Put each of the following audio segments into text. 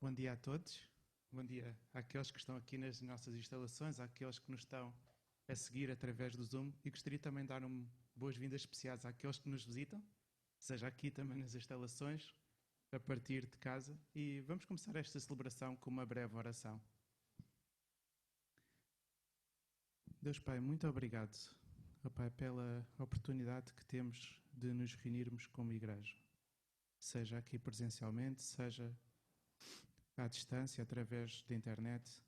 Bom dia a todos, bom dia àqueles que estão aqui nas nossas instalações, àqueles que nos estão a seguir através do Zoom, e gostaria também de dar boas-vindas especiais àqueles que nos visitam, seja aqui também nas instalações, a partir de casa, e vamos começar esta celebração com uma breve oração. Deus Pai, muito obrigado, ó Pai, pela oportunidade que temos de nos reunirmos como igreja, seja aqui presencialmente, seja à distância, através da internet.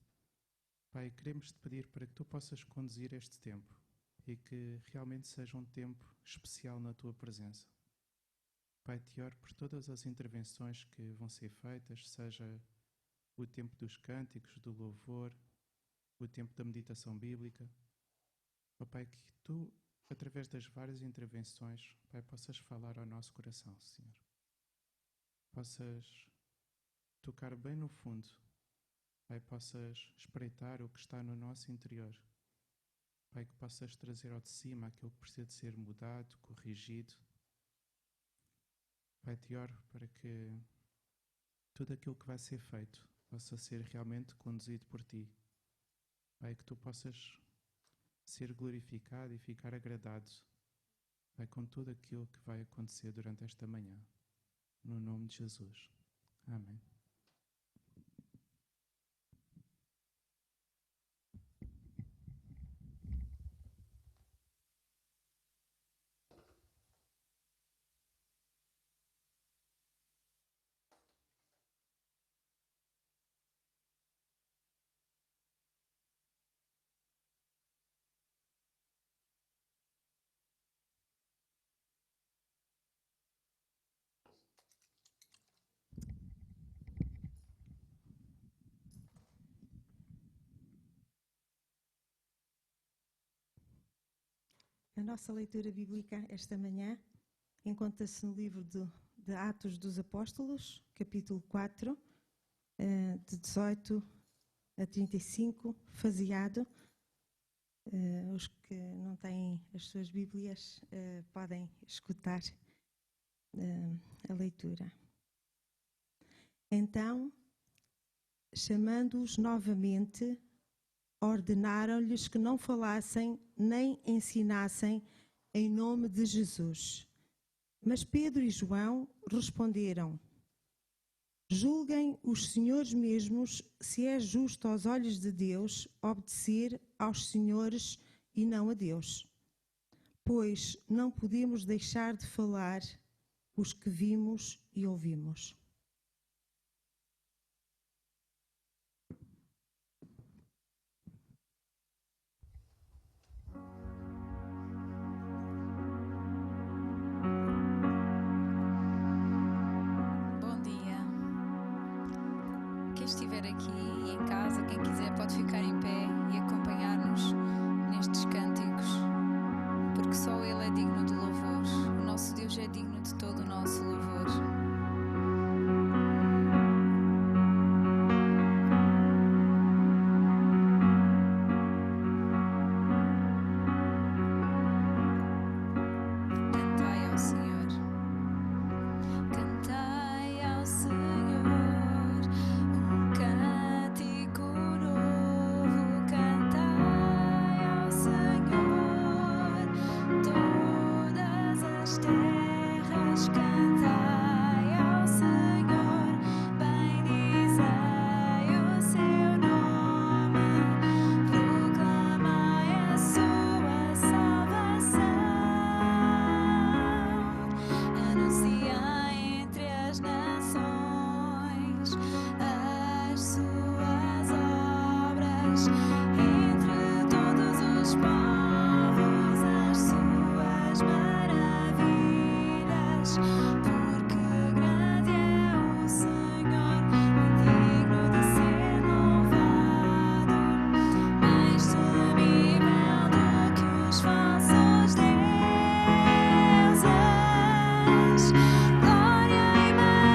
Pai, queremos-te pedir para que tu possas conduzir este tempo e que realmente seja um tempo especial na tua presença. Pai, te oro por todas as intervenções que vão ser feitas, seja o tempo dos cânticos, do louvor, o tempo da meditação bíblica. Ó Pai, que tu, através das várias intervenções, Pai, possas falar ao nosso coração, Senhor. Possas tocar bem no fundo, Pai, possas espreitar o que está no nosso interior. Pai, que possas trazer ao de cima aquilo que precisa de ser mudado, corrigido. Pai, te oro para que tudo aquilo que vai ser feito possa ser realmente conduzido por ti. Pai, que tu possas ser glorificado e ficar agradado, Pai, com tudo aquilo que vai acontecer durante esta manhã. No nome de Jesus. Amém. A nossa leitura bíblica esta manhã encontra-se no livro de Atos dos Apóstolos, capítulo 4, de 18 a 35, faseado. Os que não têm as suas Bíblias podem escutar a leitura. Então, chamando-os novamente, ordenaram-lhes que não falassem nem ensinassem em nome de Jesus. Mas Pedro e João responderam: julguem os senhores mesmos se é justo aos olhos de Deus obedecer aos senhores e não a Deus. Pois não podemos deixar de falar os que vimos e ouvimos. Quem estiver aqui em casa, quem quiser, pode ficar em pé e acompanhar-nos nestes cânticos, porque só Ele é digno de louvor. O nosso Deus é digno de todo o nosso louvor.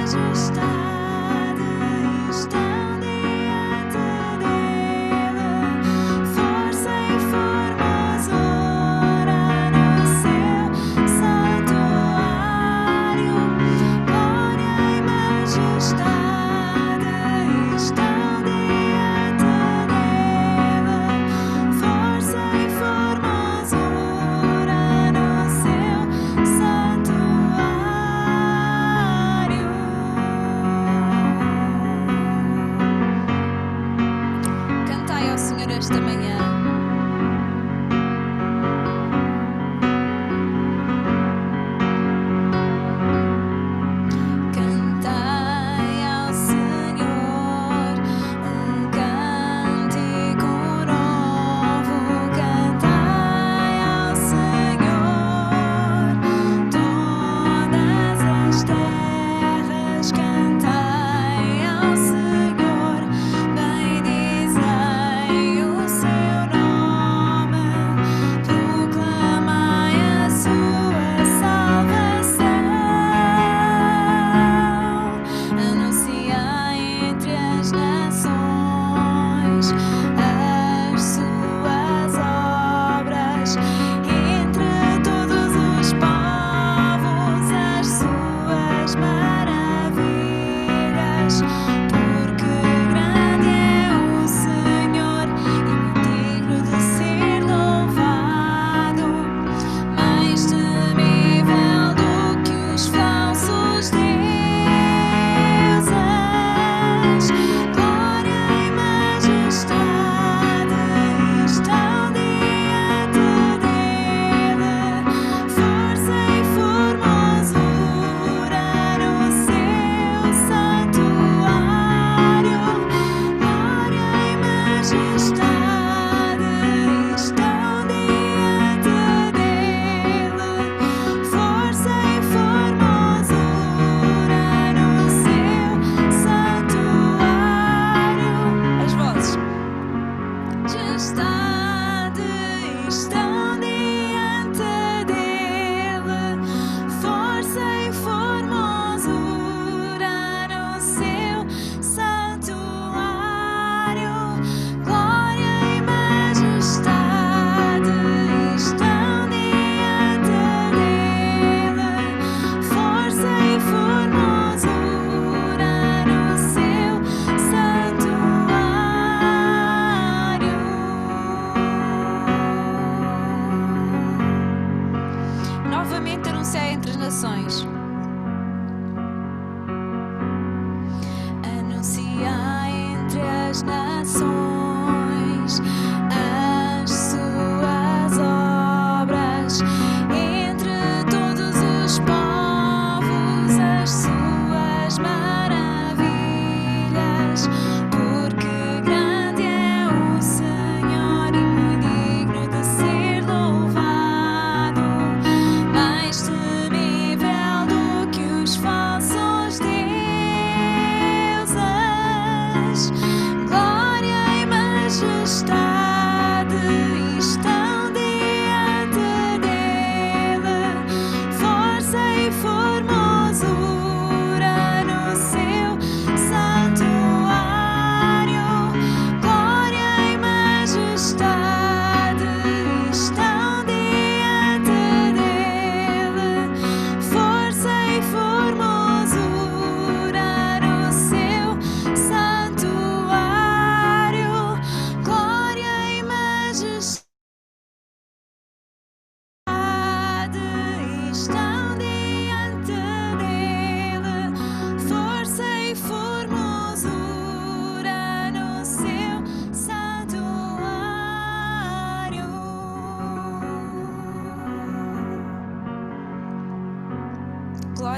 Majestade estão diante dele.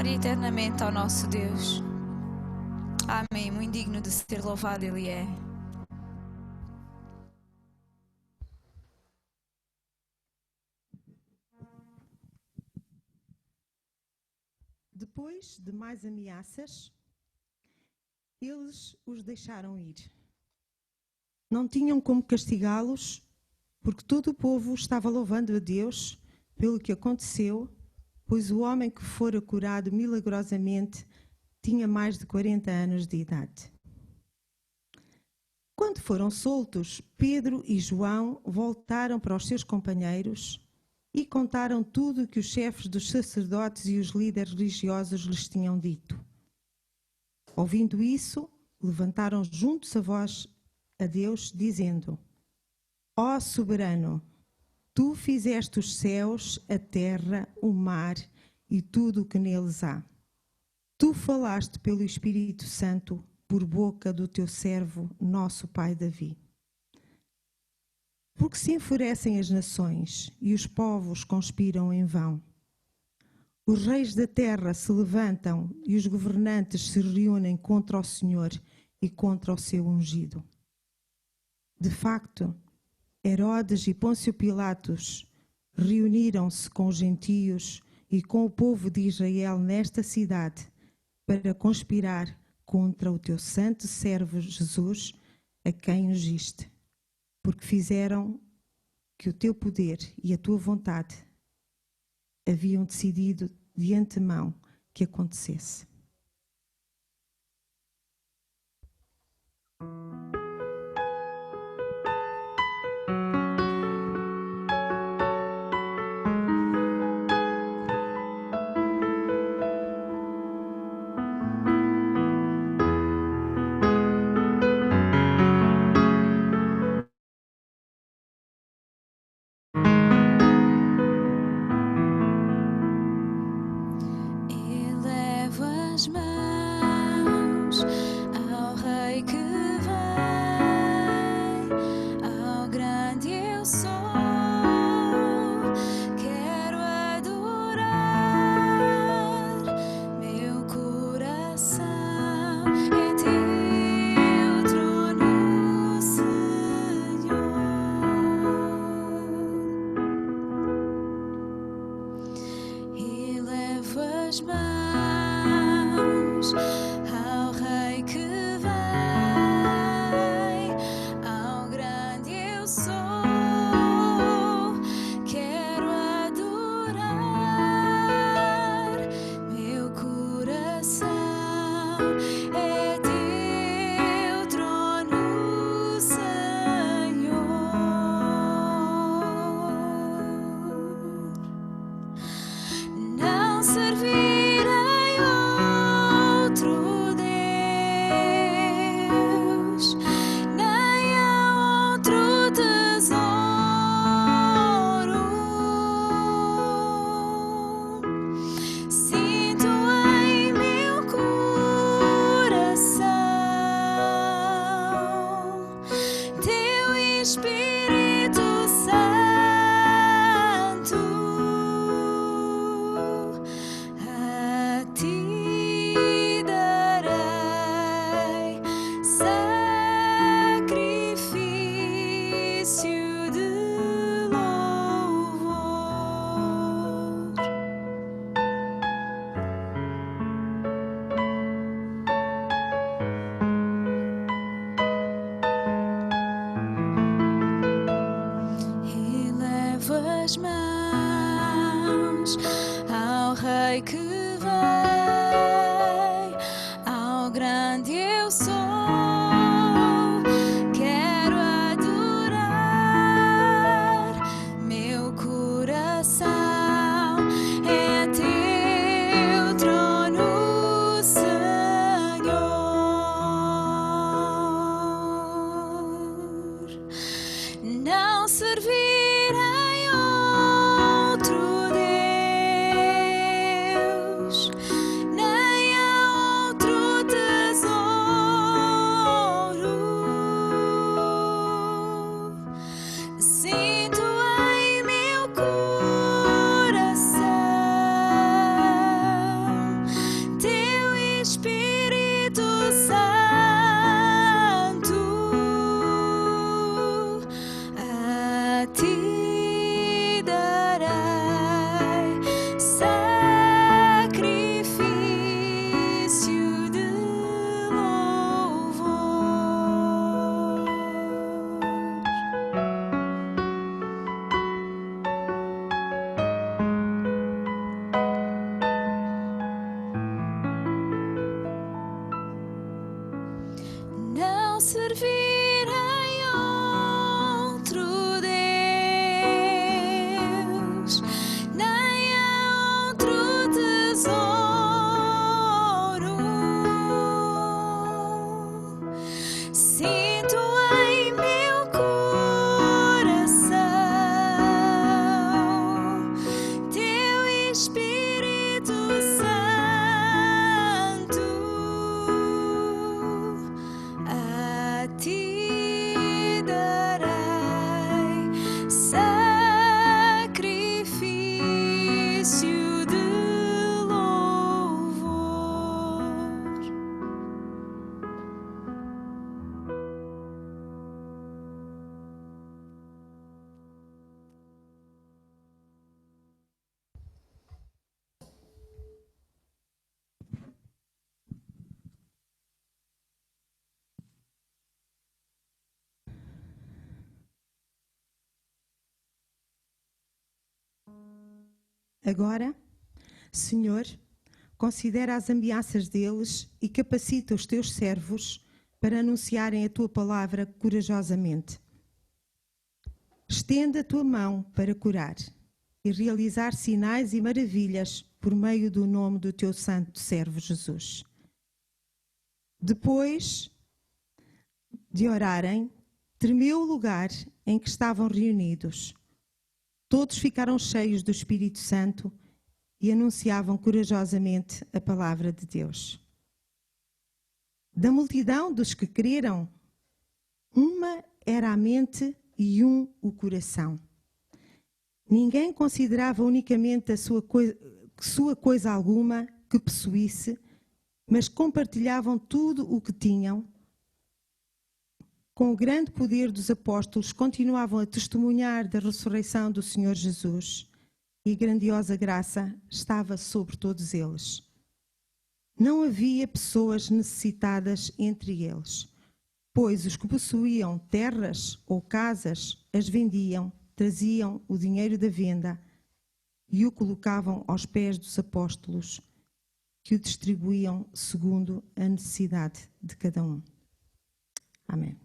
glória eternamente ao nosso Deus. Amém. Muito digno de ser louvado Ele é. Depois de mais ameaças, eles os deixaram ir. Não tinham como castigá-los, porque todo o povo estava louvando a Deus pelo que aconteceu, pois o homem que fora curado milagrosamente tinha mais de 40 anos de idade. Quando foram soltos, Pedro e João voltaram para os seus companheiros e contaram tudo o que os chefes dos sacerdotes e os líderes religiosos lhes tinham dito. Ouvindo isso, levantaram juntos a voz a Deus, dizendo: Ó soberano, tu fizeste os céus, a terra, o mar e tudo o que neles há. Tu falaste pelo Espírito Santo por boca do teu servo, nosso pai Davi. Porque se enfurecem as nações e os povos conspiram em vão. Os reis da terra se levantam e os governantes se reúnem contra o Senhor e contra o seu ungido. De facto, Herodes e Pôncio Pilatos reuniram-se com os gentios e com o povo de Israel nesta cidade para conspirar contra o teu santo servo Jesus, a quem ungiste, porque fizeram que o teu poder e a tua vontade haviam decidido de antemão que acontecesse. Elevo as mãos ao Rei que vem, ao grande eu sou. Quero adorar, meu coração em teu trono, Senhor. Elevo as mãos ao Rei que vem, ao grande eu sou. Quero adorar, meu coração é teu trono, Senhor. Não servirei outro Deus, nem a outro tesouro. Sinto em meu coração teu Espírito Santo. A ti darei sacrifício de louvor. Elevo as mãos ao Rei que vem, ao grande eu sou. Quero adorar, meu coração é teu trono, Senhor. Não servirei outro Deus, nem a outro tesouro. Agora, Senhor, considera as ameaças deles e capacita os teus servos para anunciarem a tua palavra corajosamente. Estende a tua mão para curar e realizar sinais e maravilhas por meio do nome do teu santo servo Jesus. Depois de orarem, tremeu o lugar em que estavam reunidos. Todos ficaram cheios do Espírito Santo e anunciavam corajosamente a palavra de Deus. Da multidão dos que creram, uma era a mente e o coração. Ninguém considerava unicamente a sua coisa alguma que possuísse, mas compartilhavam tudo o que tinham. Com o grande poder dos apóstolos, continuavam a testemunhar da ressurreição do Senhor Jesus, e grandiosa graça estava sobre todos eles. Não havia pessoas necessitadas entre eles, pois os que possuíam terras ou casas as vendiam, traziam o dinheiro da venda e o colocavam aos pés dos apóstolos, que o distribuíam segundo a necessidade de cada um. Amém.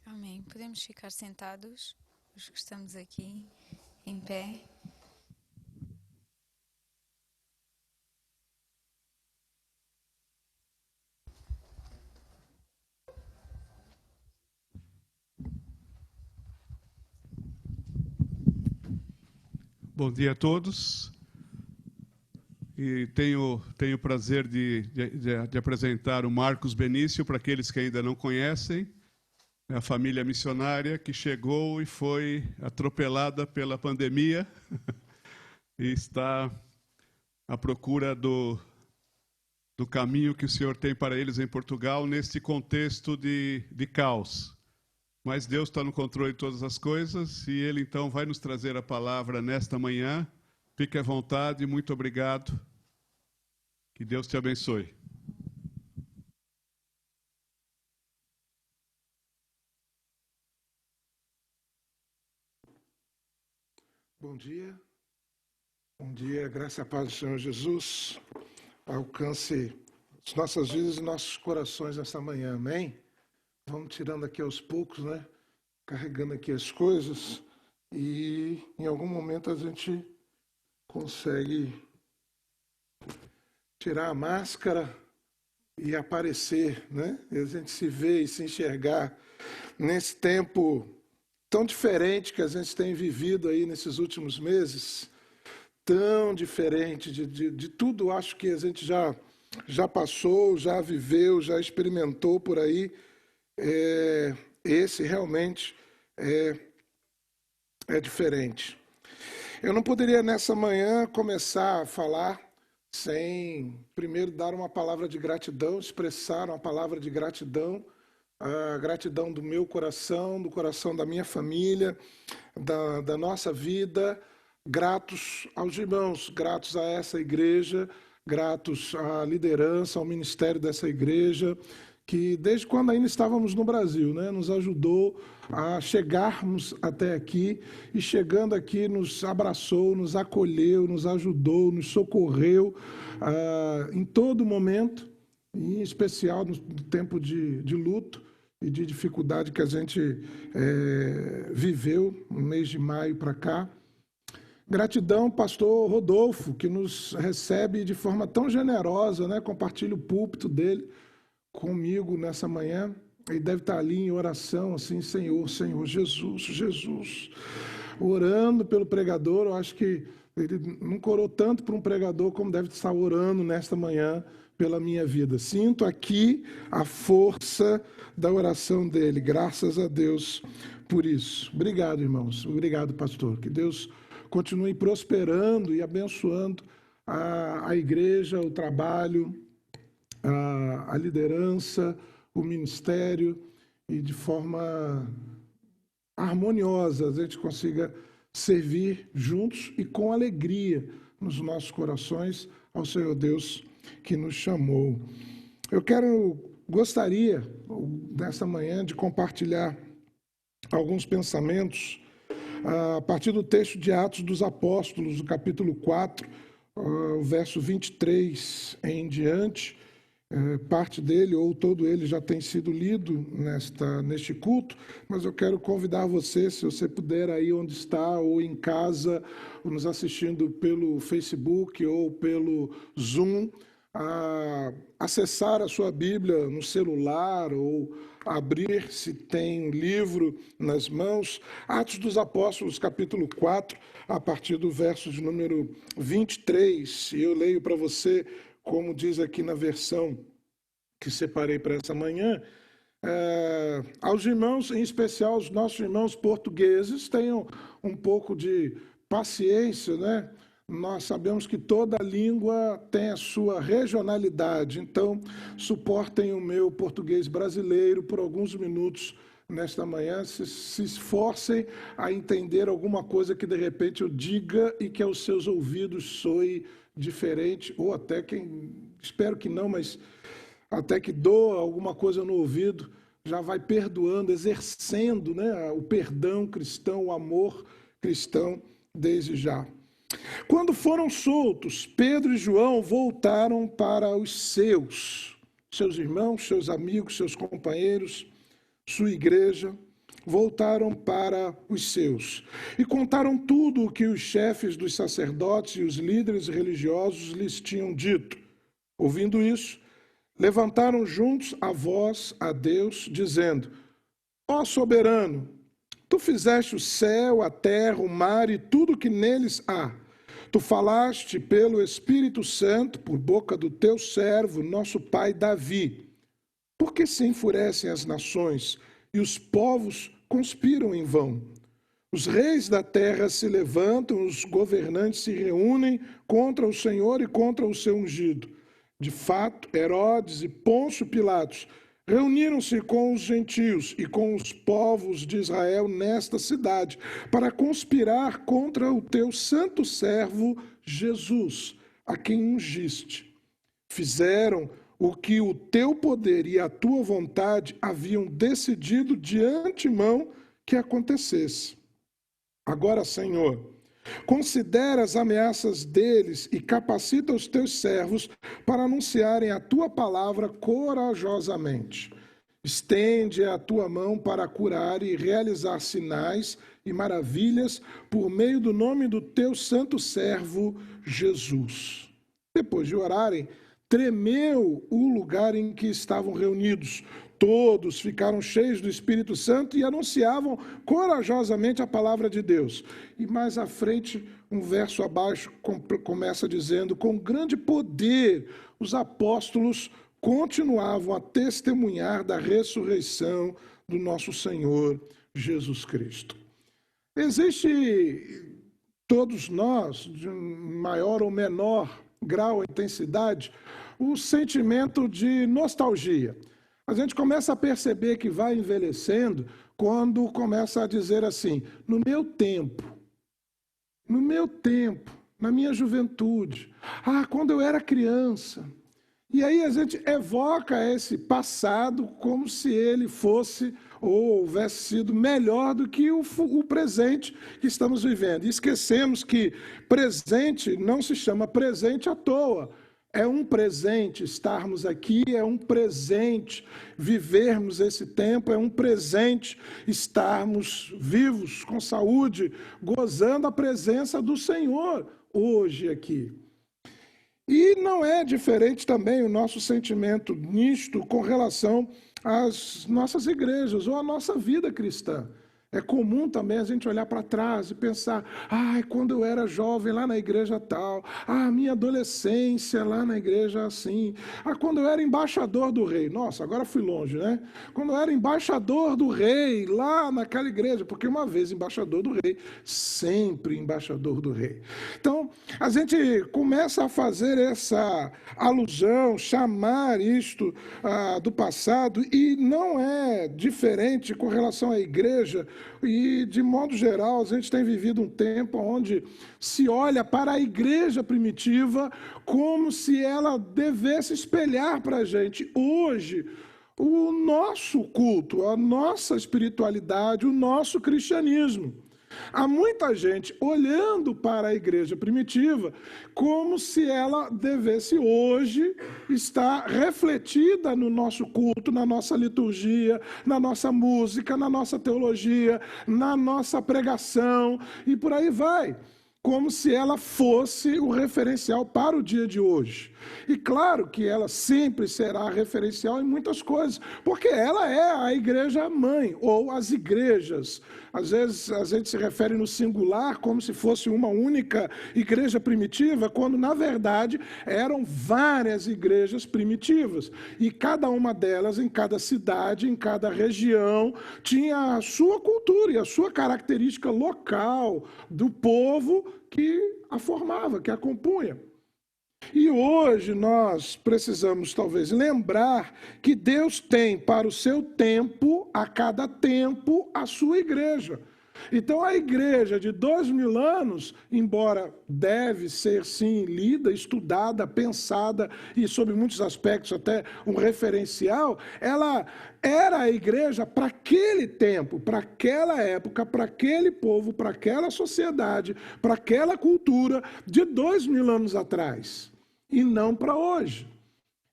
Amém. Podemos ficar sentados, os que estamos aqui em pé. Bom dia a todos. E tenho o prazer de apresentar o Marcos Benício para aqueles que ainda não conhecem. É a família missionária que chegou e foi atropelada pela pandemia e está à procura do caminho que o Senhor tem para eles em Portugal neste contexto de caos. Mas Deus está no controle de todas as coisas e Ele então vai nos trazer a palavra nesta manhã. Fique à vontade, muito obrigado. Que Deus te abençoe. Bom dia. Bom dia, graça e a paz do Senhor Jesus alcance as nossas vidas e nossos corações nessa manhã, amém? Vamos tirando aqui aos poucos, né? Carregando aqui as coisas e em algum momento a gente consegue tirar a máscara e aparecer, né? E a gente se vê e se enxergar nesse tempo tão diferente que a gente tem vivido aí nesses últimos meses, tão diferente de tudo, acho que a gente já passou, já viveu, já experimentou por aí. Esse realmente é diferente. Eu não poderia nessa manhã começar a falar sem primeiro dar uma palavra de gratidão, expressar uma palavra de gratidão, a gratidão do meu coração, do coração da minha família, da nossa vida, gratos aos irmãos, gratos a essa igreja, gratos à liderança, ao ministério dessa igreja, que desde quando ainda estávamos no Brasil, né, nos ajudou a chegarmos até aqui e chegando aqui nos abraçou, nos acolheu, nos ajudou, nos socorreu em todo momento, em especial no tempo de luto e de dificuldade que a gente viveu no mês de maio para cá. Gratidão, pastor Rodolfo, que nos recebe de forma tão generosa, né, compartilha o púlpito dele comigo nessa manhã. Ele deve estar ali em oração, assim, Senhor, Jesus, orando pelo pregador. Eu acho que ele nunca orou tanto por um pregador como deve estar orando nesta manhã pela minha vida. Sinto aqui a força da oração dele, graças a Deus por isso. Obrigado, irmãos. Obrigado, pastor. Que Deus continue prosperando e abençoando a igreja, o trabalho, a liderança, o ministério, e de forma harmoniosa a gente consiga servir juntos e com alegria nos nossos corações ao Senhor Deus que nos chamou. Eu gostaria, nessa manhã, de compartilhar alguns pensamentos a partir do texto de Atos dos Apóstolos, no capítulo 4, o verso 23 em diante. Parte dele ou todo ele já tem sido lido neste culto, mas eu quero convidar você, se você puder aí onde está, ou em casa, ou nos assistindo pelo Facebook ou pelo Zoom, a acessar a sua Bíblia no celular ou abrir, se tem um livro nas mãos, Atos dos Apóstolos, capítulo 4, a partir do verso de número 23, e eu leio para você, como diz aqui na versão que separei para essa manhã, aos irmãos, em especial os nossos irmãos portugueses, tenham um pouco de paciência, né? Nós sabemos que toda língua tem a sua regionalidade, então suportem o meu português brasileiro por alguns minutos nesta manhã, se esforcem a entender alguma coisa que de repente eu diga e que aos seus ouvidos soe diferente, ou até espero que não, mas até que doa alguma coisa no ouvido, já vai perdoando, exercendo, né, o perdão cristão, o amor cristão desde já. Quando foram soltos, Pedro e João voltaram para os seus irmãos, seus amigos, seus companheiros, sua igreja, voltaram para os seus e contaram tudo o que os chefes dos sacerdotes e os líderes religiosos lhes tinham dito. Ouvindo isso, levantaram juntos a voz a Deus, dizendo: Ó soberano, tu fizeste o céu, a terra, o mar e tudo que neles há. Tu falaste pelo Espírito Santo, por boca do teu servo, nosso pai Davi. Por que se enfurecem as nações e os povos conspiram em vão? Os reis da terra se levantam, os governantes se reúnem contra o Senhor e contra o seu ungido. De fato, Herodes e Pôncio Pilatos reuniram-se com os gentios e com os povos de Israel nesta cidade para conspirar contra o teu santo servo Jesus, a quem ungiste. Fizeram o que o teu poder e a tua vontade haviam decidido de antemão que acontecesse. Agora, Senhor, considera as ameaças deles e capacita os teus servos para anunciarem a tua palavra corajosamente. Estende a tua mão para curar e realizar sinais e maravilhas por meio do nome do teu santo servo Jesus. Depois de orarem, tremeu o lugar em que estavam reunidos. Todos ficaram cheios do Espírito Santo e anunciavam corajosamente a palavra de Deus. E mais à frente, um verso abaixo, começa dizendo: com grande poder os apóstolos continuavam a testemunhar da ressurreição do nosso Senhor Jesus Cristo. Existe, todos nós, de maior ou menor grau ou intensidade, o sentimento de nostalgia. A gente começa a perceber que vai envelhecendo quando começa a dizer assim: no meu tempo, na minha juventude, quando eu era criança. E aí a gente evoca esse passado como se ele fosse ou houvesse sido melhor do que o presente que estamos vivendo. E esquecemos que presente não se chama presente à toa. É um presente estarmos aqui, é um presente vivermos esse tempo, é um presente estarmos vivos, com saúde, gozando a presença do Senhor hoje aqui. E não é diferente também o nosso sentimento nisto com relação às nossas igrejas ou à nossa vida cristã. É comum também a gente olhar para trás e pensar: quando eu era jovem lá na igreja tal, minha adolescência lá na igreja assim, quando eu era embaixador do rei. Nossa, agora fui longe, né? Quando eu era embaixador do rei lá naquela igreja, porque uma vez embaixador do rei, sempre embaixador do rei. Então, a gente começa a fazer essa alusão, chamar isto do passado, e não é diferente com relação à igreja. E, de modo geral, a gente tem vivido um tempo onde se olha para a igreja primitiva como se ela devesse espelhar para a gente hoje o nosso culto, a nossa espiritualidade, o nosso cristianismo. Há muita gente olhando para a igreja primitiva como se ela devesse hoje estar refletida no nosso culto, na nossa liturgia, na nossa música, na nossa teologia, na nossa pregação e por aí vai. Como se ela fosse o referencial para o dia de hoje. E claro que ela sempre será referencial em muitas coisas, porque ela é a igreja mãe, ou as igrejas. Às vezes a gente se refere no singular como se fosse uma única igreja primitiva, quando na verdade eram várias igrejas primitivas. E cada uma delas, em cada cidade, em cada região, tinha a sua cultura e a sua característica local do povo que a formava, que a compunha. E hoje nós precisamos talvez lembrar que Deus tem para o seu tempo, a cada tempo, a sua igreja. Então a igreja de 2000 anos, embora deve ser sim lida, estudada, pensada e sob muitos aspectos até um referencial, ela era a igreja para aquele tempo, para aquela época, para aquele povo, para aquela sociedade, para aquela cultura de 2000 anos atrás. E não para hoje.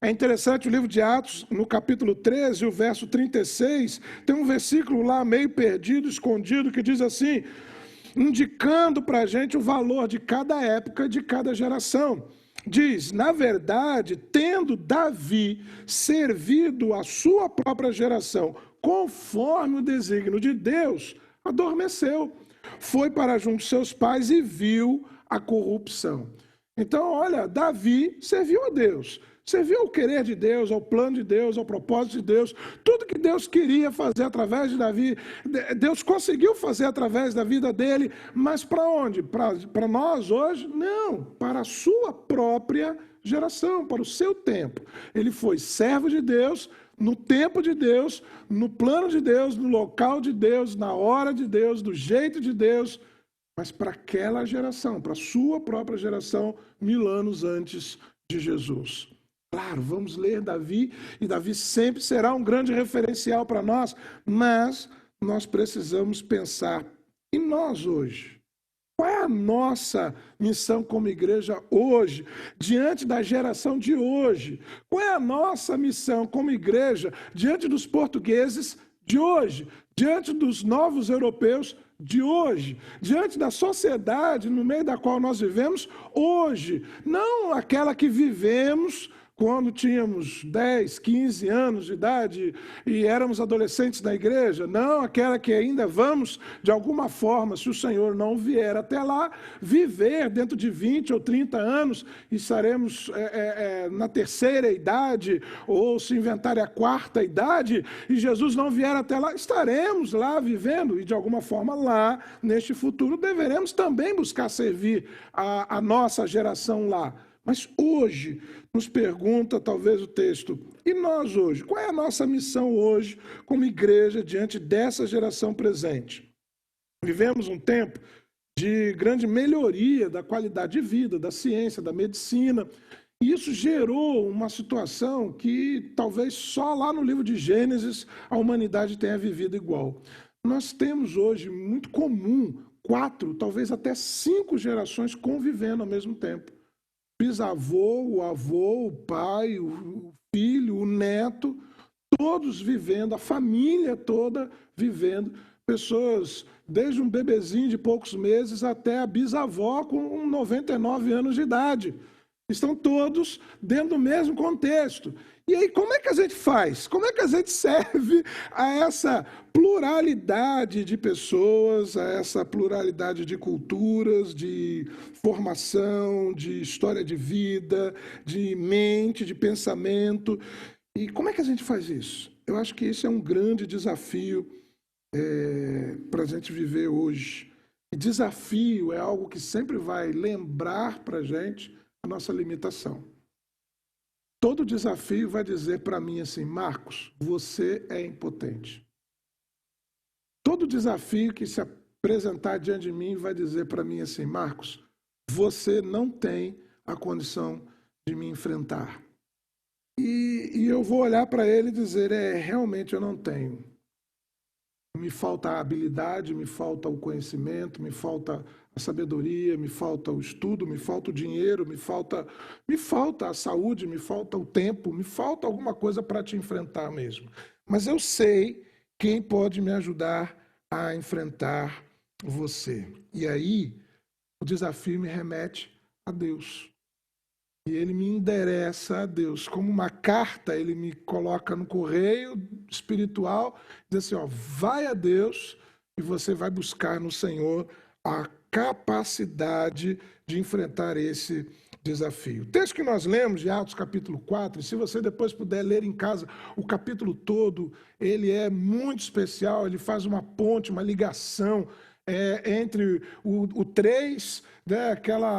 É interessante o livro de Atos, no capítulo 13, o verso 36, tem um versículo lá meio perdido, escondido, que diz assim, indicando para a gente o valor de cada época, de cada geração. Diz, na verdade, tendo Davi servido a sua própria geração, conforme o desígnio de Deus, adormeceu. Foi para junto de seus pais e viu a corrupção. Então, olha, Davi serviu a Deus, serviu ao querer de Deus, ao plano de Deus, ao propósito de Deus. Tudo que Deus queria fazer através de Davi, Deus conseguiu fazer através da vida dele, mas para onde? Para nós hoje? Não, para a sua própria geração, para o seu tempo. Ele foi servo de Deus, no tempo de Deus, no plano de Deus, no local de Deus, na hora de Deus, do jeito de Deus, mas para aquela geração, para a sua própria geração, 1000 anos antes de Jesus. Claro, vamos ler Davi, e Davi sempre será um grande referencial para nós, mas nós precisamos pensar, e nós hoje? Qual é a nossa missão como igreja hoje, diante da geração de hoje? Qual é a nossa missão como igreja, diante dos portugueses de hoje, diante dos novos europeus de hoje, diante da sociedade no meio da qual nós vivemos hoje, não aquela que vivemos quando tínhamos 10, 15 anos de idade e éramos adolescentes na igreja, não aquela que ainda vamos, de alguma forma, se o Senhor não vier até lá, viver dentro de 20 ou 30 anos e estaremos na terceira idade, ou se inventarem a quarta idade, e Jesus não vier até lá, estaremos lá vivendo, e de alguma forma lá, neste futuro, deveremos também buscar servir a nossa geração lá. Mas hoje, nos pergunta talvez o texto, e nós hoje? Qual é a nossa missão hoje como igreja diante dessa geração presente? Vivemos um tempo de grande melhoria da qualidade de vida, da ciência, da medicina, e isso gerou uma situação que talvez só lá no livro de Gênesis a humanidade tenha vivido igual. Nós temos hoje muito comum 4, talvez até 5 gerações convivendo ao mesmo tempo. Bisavô, o avô, o pai, o filho, o neto, todos vivendo, a família toda vivendo, pessoas desde um bebezinho de poucos meses até a bisavó com 99 anos de idade. Estão todos dentro do mesmo contexto. E aí, como é que a gente faz? Como é que a gente serve a essa pluralidade de pessoas, a essa pluralidade de culturas, de formação, de história de vida, de mente, de pensamento? E como é que a gente faz isso? Eu acho que esse é um grande desafio para a gente viver hoje. E desafio é algo que sempre vai lembrar para a gente a nossa limitação. Todo desafio vai dizer para mim assim, Marcos, você é impotente. Todo desafio que se apresentar diante de mim vai dizer para mim assim, Marcos, você não tem a condição de me enfrentar. E eu vou olhar para ele e dizer, realmente eu não tenho. Me falta a habilidade, me falta o conhecimento, me falta a sabedoria, me falta o estudo, me falta o dinheiro, me falta a saúde, me falta o tempo, me falta alguma coisa para te enfrentar mesmo. Mas eu sei quem pode me ajudar a enfrentar você. E aí, o desafio me remete a Deus. E ele me endereça a Deus. Como uma carta, ele me coloca no correio espiritual, diz assim, ó, vai a Deus e você vai buscar no Senhor a capacidade de enfrentar esse desafio. O texto que nós lemos de Atos capítulo 4, se você depois puder ler em casa o capítulo todo, ele é muito especial, ele faz uma ponte, uma ligação entre o 3, né,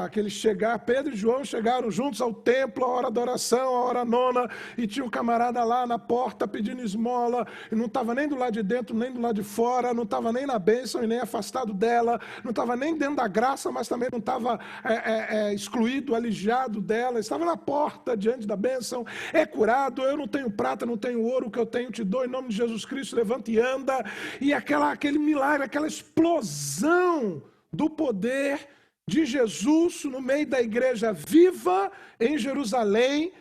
aquele chegar, Pedro e João chegaram juntos ao templo, a hora da oração, a hora nona, e tinha um camarada lá na porta pedindo esmola, e não estava nem do lado de dentro, nem do lado de fora, não estava nem na bênção e nem afastado dela, não estava nem dentro da graça, mas também não estava excluído, alijado dela, estava na porta, diante da bênção, é curado, eu não tenho prata, não tenho ouro, o que eu tenho te dou, em nome de Jesus Cristo, levanta e anda, e aquele milagre, aquela explosão do poder de Jesus no meio da igreja viva em Jerusalém,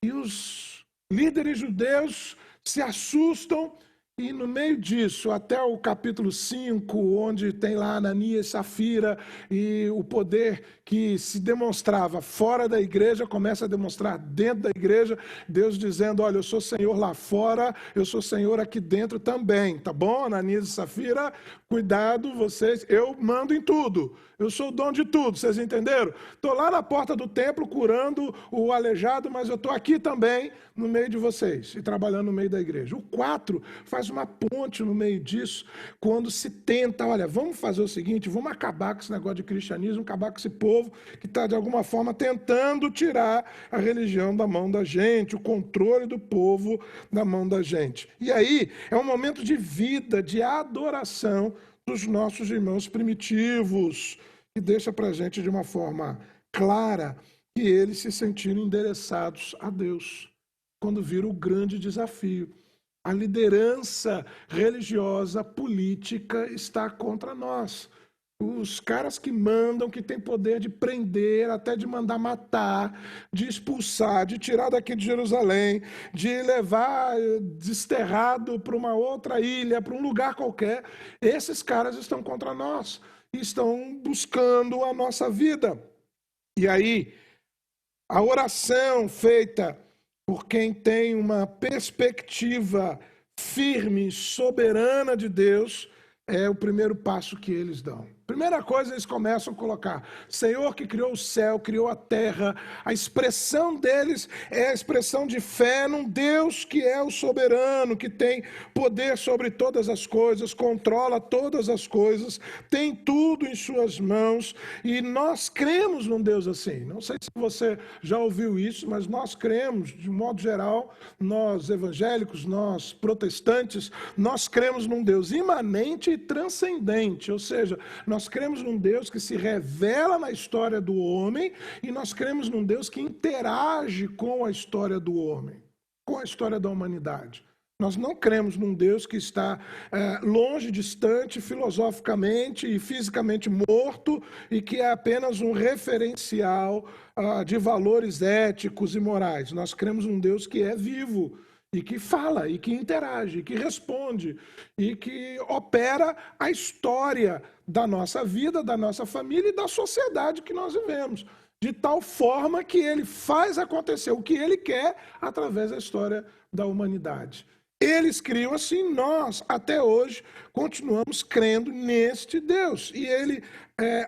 e os líderes judeus se assustam, e no meio disso, até o capítulo 5, onde tem lá Ananias e Safira, e o poder que se demonstrava fora da igreja, começa a demonstrar dentro da igreja, Deus dizendo, olha, eu sou Senhor lá fora, eu sou Senhor aqui dentro também, tá bom, Ananias e Safira? Cuidado, vocês, eu mando em tudo, eu sou o dono de tudo, vocês entenderam? Estou lá na porta do templo curando o aleijado, mas eu estou aqui também no meio de vocês e trabalhando no meio da igreja. O 4 faz uma ponte no meio disso, quando se tenta, olha, vamos fazer o seguinte, vamos acabar com esse negócio de cristianismo, acabar com esse povo que está de alguma forma tentando tirar a religião da mão da gente, o controle do povo da mão da gente. E aí é um momento de vida, de adoração dos nossos irmãos primitivos, que deixa para a gente de uma forma clara que eles se sentiram endereçados a Deus, quando viram o grande desafio. A liderança religiosa, política está contra nós. Os caras que mandam, que têm poder de prender, até de mandar matar, de expulsar, de tirar daqui de Jerusalém, de levar desterrado para uma outra ilha, para um lugar qualquer, esses caras estão contra nós, estão buscando a nossa vida. E aí, a oração feita por quem tem uma perspectiva firme, soberana de Deus, é o primeiro passo que eles dão. Primeira coisa, eles começam a colocar, Senhor que criou o céu, criou a terra, a expressão deles é a expressão de fé num Deus que é o soberano, que tem poder sobre todas as coisas, controla todas as coisas, tem tudo em suas mãos, e nós cremos num Deus assim. Não sei se você já ouviu isso, mas nós cremos, de modo geral, nós evangélicos, nós protestantes, nós cremos num Deus imanente e transcendente, ou seja, nós cremos num Deus que se revela na história do homem, e nós cremos num Deus que interage com a história do homem, com a história da humanidade. Nós não cremos num Deus que está longe, distante, filosoficamente e fisicamente morto, e que é apenas um referencial de valores éticos e morais. Nós cremos num Deus que é vivo, e que fala, e que interage, e que responde, e que opera a história da nossa vida, da nossa família e da sociedade que nós vivemos, de tal forma que ele faz acontecer o que ele quer através da história da humanidade. Eles criam assim, nós até hoje continuamos crendo neste Deus. E ele,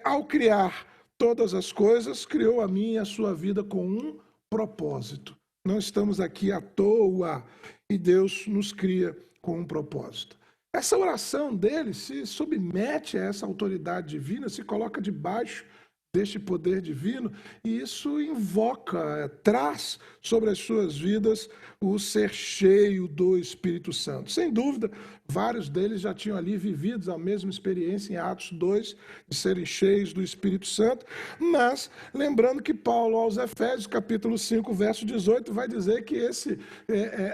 ao criar todas as coisas, criou a minha e a sua vida com um propósito. Não estamos aqui à toa, e Deus nos cria com um propósito. Essa oração dele se submete a essa autoridade divina, se coloca debaixo deste poder divino, e isso invoca, traz sobre as suas vidas o ser cheio do Espírito Santo. Sem dúvida, vários deles já tinham ali vivido a mesma experiência em Atos 2, de serem cheios do Espírito Santo, mas lembrando que Paulo, aos Efésios, capítulo 5, verso 18, vai dizer que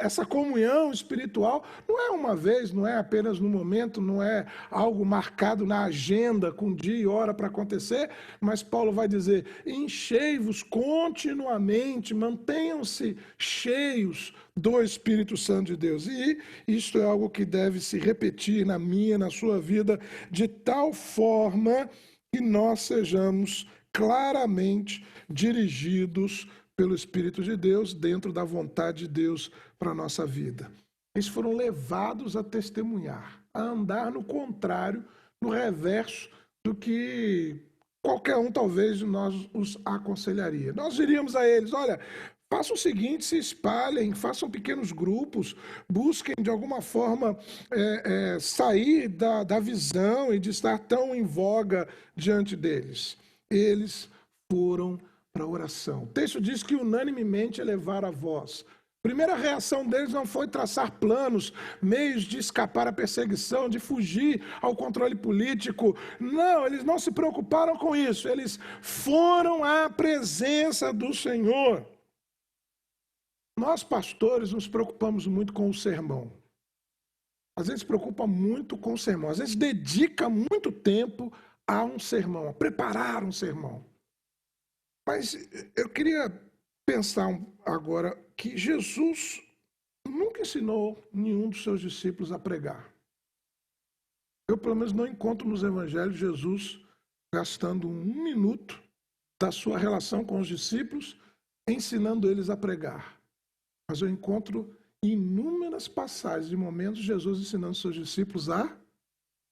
essa comunhão espiritual não é uma vez, não é apenas no momento, não é algo marcado na agenda com dia e hora para acontecer, mas Paulo vai dizer: enchei-vos continuamente, mantenham-se cheios do Espírito Santo de Deus. E isto é algo que deve se repetir na minha, na sua vida, de tal forma que nós sejamos claramente dirigidos pelo Espírito de Deus, dentro da vontade de Deus para a nossa vida. Eles foram levados a testemunhar, a andar no contrário, no reverso do que qualquer um talvez de nós os aconselharia. Nós diríamos a eles: olha, façam o seguinte, se espalhem, façam pequenos grupos, busquem de alguma forma sair da visão e de estar tão em voga diante deles. Eles foram para a oração. O texto diz que unanimemente elevaram a voz. A primeira reação deles não foi traçar planos, meios de escapar à perseguição, de fugir ao controle político. Não, eles não se preocuparam com isso. Eles foram à presença do Senhor. Nós, pastores, nos preocupamos muito com o sermão. Às vezes se preocupa muito com o sermão. Às vezes dedica muito tempo a um sermão, a preparar um sermão. Mas eu queria pensar agora que Jesus nunca ensinou nenhum dos seus discípulos a pregar. Eu, pelo menos, não encontro nos evangelhos Jesus gastando 1 minuto da sua relação com os discípulos, ensinando eles a pregar. Mas eu encontro inúmeras passagens e momentos de Jesus ensinando seus discípulos a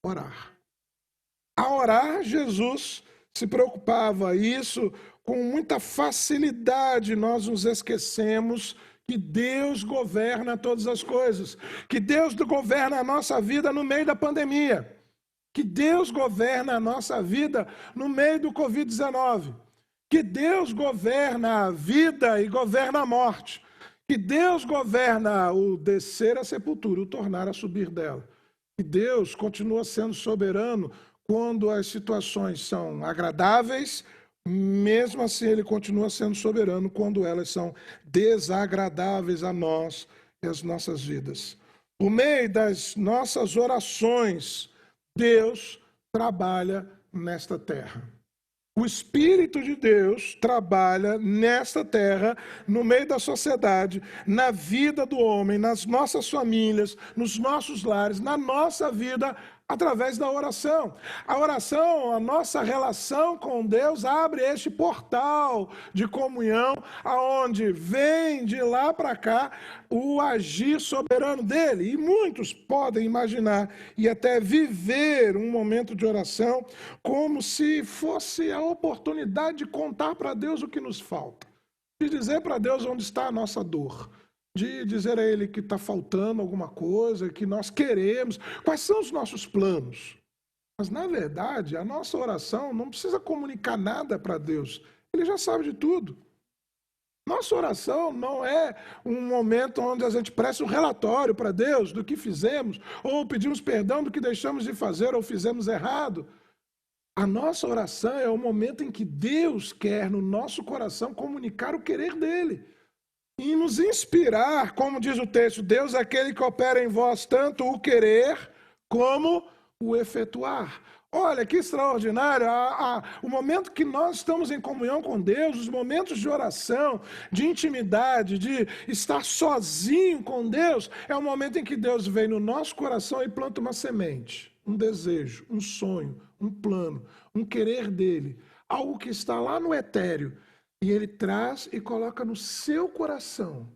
orar. A orar, Jesus se preocupava. Isso, com muita facilidade, nós nos esquecemos que Deus governa todas as coisas, que Deus governa a nossa vida no meio da pandemia, que Deus governa a nossa vida no meio do Covid-19, que Deus governa a vida e governa a morte, que Deus governa o descer à sepultura, o tornar a subir dela, que Deus continua sendo soberano quando as situações são agradáveis. Mesmo assim, ele continua sendo soberano quando elas são desagradáveis a nós e às nossas vidas. Por meio das nossas orações, Deus trabalha nesta terra. O Espírito de Deus trabalha nesta terra, no meio da sociedade, na vida do homem, nas nossas famílias, nos nossos lares, na nossa vida, através da oração. A oração, a nossa relação com Deus, abre este portal de comunhão, aonde vem de lá para cá o agir soberano dele. E muitos podem imaginar e até viver um momento de oração como se fosse a oportunidade de contar para Deus o que nos falta, de dizer para Deus onde está a nossa dor, de dizer a Ele que está faltando alguma coisa, que nós queremos, quais são os nossos planos. Mas, na verdade, a nossa oração não precisa comunicar nada para Deus. Ele já sabe de tudo. Nossa oração não é um momento onde a gente presta um relatório para Deus do que fizemos, ou pedimos perdão do que deixamos de fazer ou fizemos errado. A nossa oração é o momento em que Deus quer, no nosso coração, comunicar o querer dele. E nos inspirar, como diz o texto, Deus é aquele que opera em vós tanto o querer como o efetuar. Olha, que extraordinário, o momento que nós estamos em comunhão com Deus, os momentos de oração, de intimidade, de estar sozinho com Deus, é o momento em que Deus vem no nosso coração e planta uma semente, um desejo, um sonho, um plano, um querer dele, algo que está lá no etéreo, e ele traz e coloca no seu coração.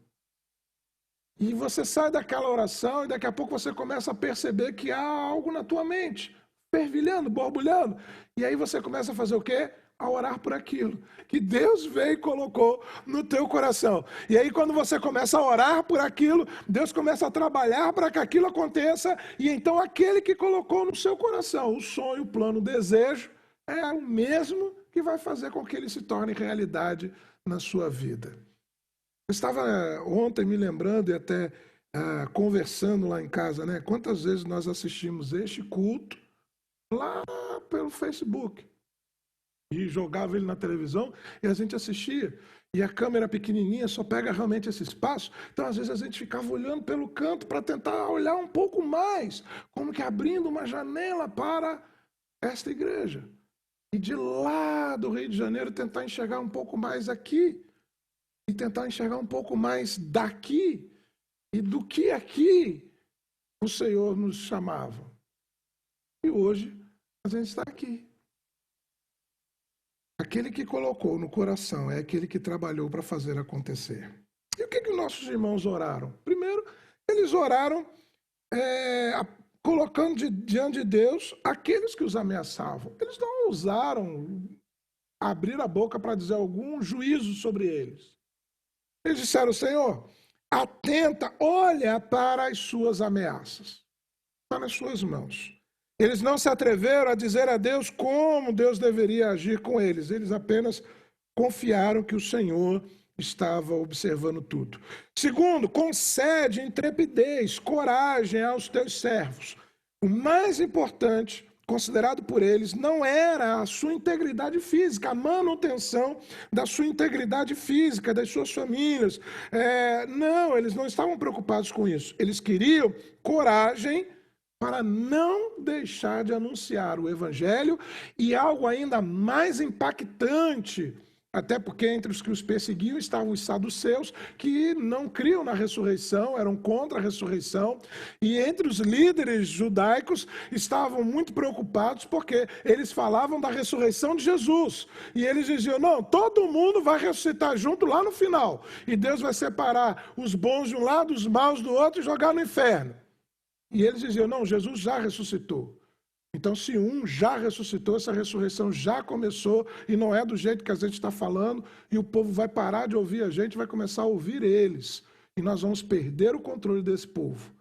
E você sai daquela oração e daqui a pouco você começa a perceber que há algo na tua mente, fervilhando, borbulhando. E aí você começa a fazer o quê? A orar por aquilo que Deus veio e colocou no teu coração. E aí quando você começa a orar por aquilo, Deus começa a trabalhar para que aquilo aconteça. E então aquele que colocou no seu coração o sonho, o plano, o desejo, é o mesmo que vai fazer com que ele se torne realidade na sua vida. Eu estava ontem me lembrando e até conversando lá em casa, né? Quantas vezes nós assistimos este culto lá pelo Facebook e jogava ele na televisão e a gente assistia. E a câmera pequenininha só pega realmente esse espaço. Então, às vezes, a gente ficava olhando pelo canto para tentar olhar um pouco mais, como que abrindo uma janela para esta igreja. E de lá do Rio de Janeiro tentar enxergar um pouco mais aqui. E tentar enxergar um pouco mais daqui. E do que aqui o Senhor nos chamava. E hoje a gente está aqui. Aquele que colocou no coração é aquele que trabalhou para fazer acontecer. E o que os nossos irmãos oraram? Primeiro, eles oraram colocando diante de Deus aqueles que os ameaçavam. Eles não ousaram abrir a boca para dizer algum juízo sobre eles. Eles disseram, Senhor, atenta, olha para as suas ameaças. Está nas suas mãos. Eles não se atreveram a dizer a Deus como Deus deveria agir com eles. Eles apenas confiaram que o Senhor estava observando tudo. Segundo, concede intrepidez, coragem aos teus servos. O mais importante, considerado por eles, não era a sua integridade física, a manutenção da sua integridade física, das suas famílias. Não, eles não estavam preocupados com isso. Eles queriam coragem para não deixar de anunciar o Evangelho e algo ainda mais impactante, até porque entre os que os perseguiam estavam os saduceus, que não criam na ressurreição, eram contra a ressurreição, e entre os líderes judaicos estavam muito preocupados porque eles falavam da ressurreição de Jesus, e eles diziam, não, todo mundo vai ressuscitar junto lá no final, e Deus vai separar os bons de um lado, os maus do outro e jogar no inferno. E eles diziam, não, Jesus já ressuscitou. Então, se um já ressuscitou, essa ressurreição já começou e não é do jeito que a gente está falando, e o povo vai parar de ouvir a gente, vai começar a ouvir eles. E nós vamos perder o controle desse povo.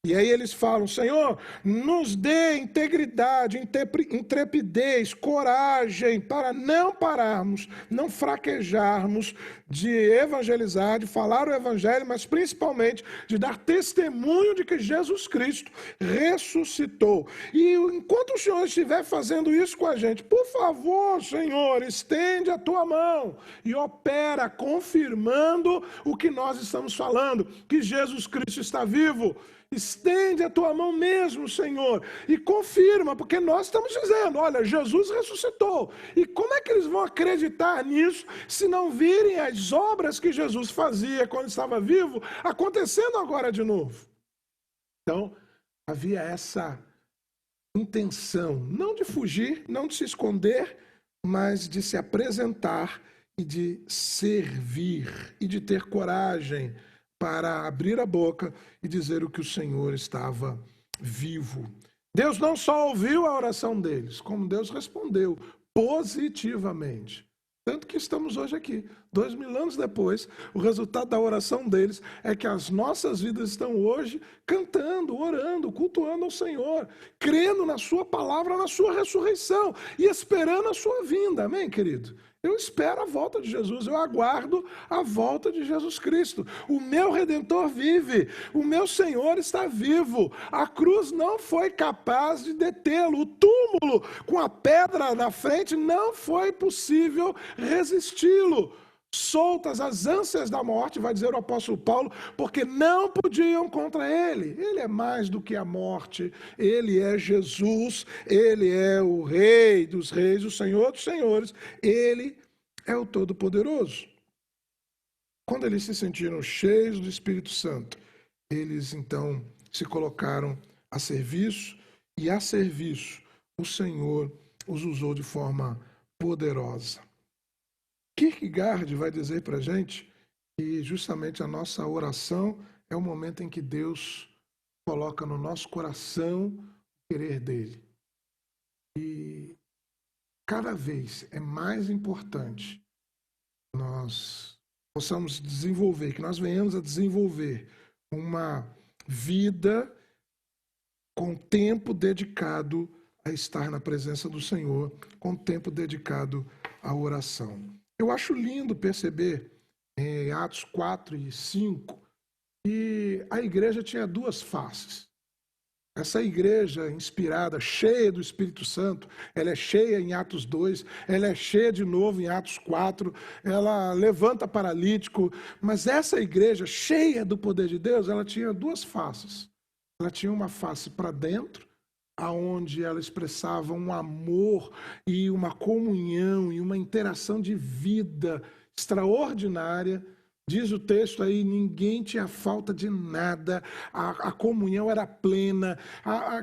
E aí eles falam, Senhor, nos dê integridade, intrepidez, coragem para não pararmos, não fraquejarmos de evangelizar, de falar o evangelho, mas principalmente de dar testemunho de que Jesus Cristo ressuscitou. E enquanto o Senhor estiver fazendo isso com a gente, por favor, Senhor, estende a tua mão e opera confirmando o que nós estamos falando, que Jesus Cristo está vivo. Estende a tua mão mesmo, Senhor, e confirma, porque nós estamos dizendo, olha, Jesus ressuscitou. E como é que eles vão acreditar nisso se não virem as obras que Jesus fazia quando estava vivo, acontecendo agora de novo? Então, havia essa intenção, não de fugir, não de se esconder, mas de se apresentar e de servir e de ter coragem para abrir a boca e dizer o que o Senhor estava vivo. Deus não só ouviu a oração deles, como Deus respondeu positivamente. Tanto que estamos hoje aqui, 2000 anos depois, o resultado da oração deles é que as nossas vidas estão hoje cantando, orando, cultuando ao Senhor, crendo na sua palavra, na sua ressurreição e esperando a sua vinda. Amém, querido? Eu espero a volta de Jesus, eu aguardo a volta de Jesus Cristo. O meu Redentor vive, o meu Senhor está vivo. A cruz não foi capaz de detê-lo, o túmulo com a pedra na frente não foi possível resisti-lo. Soltas as ânsias da morte, vai dizer o apóstolo Paulo, porque não podiam contra ele. Ele é mais do que a morte, ele é Jesus, ele é o Rei dos reis, o Senhor dos senhores, ele é o Todo-Poderoso. Quando eles se sentiram cheios do Espírito Santo, eles então se colocaram a serviço, e a serviço o Senhor os usou de forma poderosa. Kierkegaard vai dizer para a gente que justamente a nossa oração é o momento em que Deus coloca no nosso coração o querer dele. E cada vez é mais importante que nós possamos desenvolver, que nós venhamos a desenvolver uma vida com tempo dedicado a estar na presença do Senhor, com tempo dedicado a oração. Eu acho lindo perceber em Atos 4 e 5 que a igreja tinha duas faces. Essa igreja inspirada, cheia do Espírito Santo, ela é cheia em Atos 2, ela é cheia de novo em Atos 4, ela levanta paralítico, mas essa igreja cheia do poder de Deus, ela tinha duas faces. Ela tinha uma face para dentro, aonde ela expressava um amor e uma comunhão e uma interação de vida extraordinária. Diz o texto aí, ninguém tinha falta de nada, a comunhão era plena,